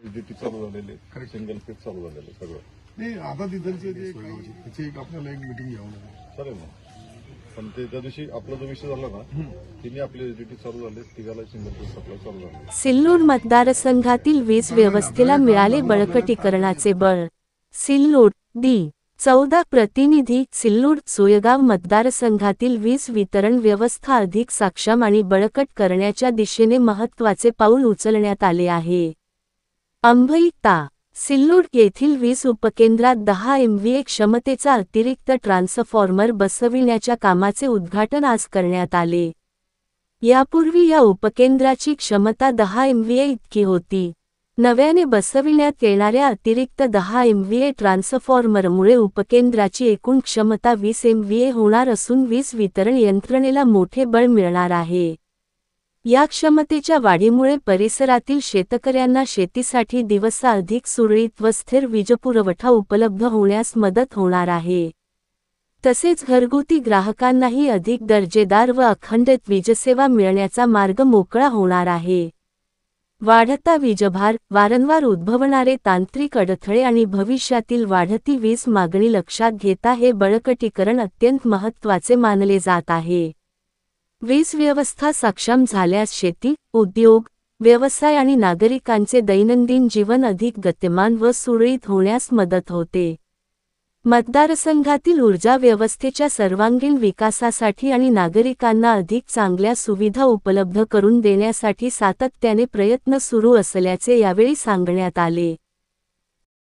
विद्युती चालू झालेले, single phase चालू झालेले सगळं. नाही आता तिथलचे जे त्याची एक आपल्याला एक मिटिंग घ्यावं लागेल. चालेल ना. पण ते त्या दिवशी आपला जो विषय झाला ना, तिने आपले विद्युती चालू झाले, तिघाला सिंगल फेज सप्लाय चालू झाले. सिल्लोड मतदारसंघातील वीज व्यवस्थेला मिळाले बळकटीकरणाचे बळ. सिल्लोड डी. 14 प्रतिनिधी. सिल्लोड सोयगाव मतदारसंघातील वीज वितरण व्यवस्था अधिक सक्षम आणि बळकट करण्याच्या दिशेने महत्त्वाचे पाऊल उचलण्यात आले आहे. अंभई ता. सिल्लोड येथील वीज उपकेंद्रात 10 MVA क्षमतेचा अतिरिक्त ट्रान्सफॉर्मर बसविण्याच्या कामाचे उद्घाटन आज करण्यात आले. यापूर्वी या उपकेंद्राची क्षमता 10 MVA इतकी होती. नव्याने बसविण्यात येणाऱ्या अतिरिक्त 10 MVA ट्रान्सफॉर्मरमुळे उपकेंद्राची एकूण क्षमता 20 MVA होणार असून वीज वितरण यंत्रणेला मोठे बळ मिळणार आहे. या क्षमतेच्या वाढीमुळे परिसरातील शेतकऱ्यांना शेतीसाठी दिवसा अधिक सुरळीत व स्थिर वीजपुरवठा उपलब्ध होण्यास मदत होणार आहे. तसेच घरगुती ग्राहकांनाही अधिक दर्जेदार व अखंडित वीजसेवा मिळण्याचा मार्ग मोकळा होणार आहे. वाढता वीजभार, वारंवार उद्भवणारे तांत्रिक अडथळे आणि भविष्यातील वाढती वीज मागणी लक्षात घेता हे बळकटीकरण अत्यंत महत्त्वाचे मानले जात आहे. वीज व्यवस्था सक्षम झाल्यास शेती, उद्योग, व्यवसाय आणि नागरिकांचे दैनंदिन जीवन अधिक गतिमान व सुरळीत होण्यास मदत होते. मतदारसंघातील ऊर्जा व्यवस्थेच्या सर्वांगीण विकासासाठी आणि नागरिकांना अधिक चांगल्या सुविधा उपलब्ध करून देण्यासाठी सातत्याने प्रयत्न सुरू असल्याचे यावेळी सांगण्यात आले.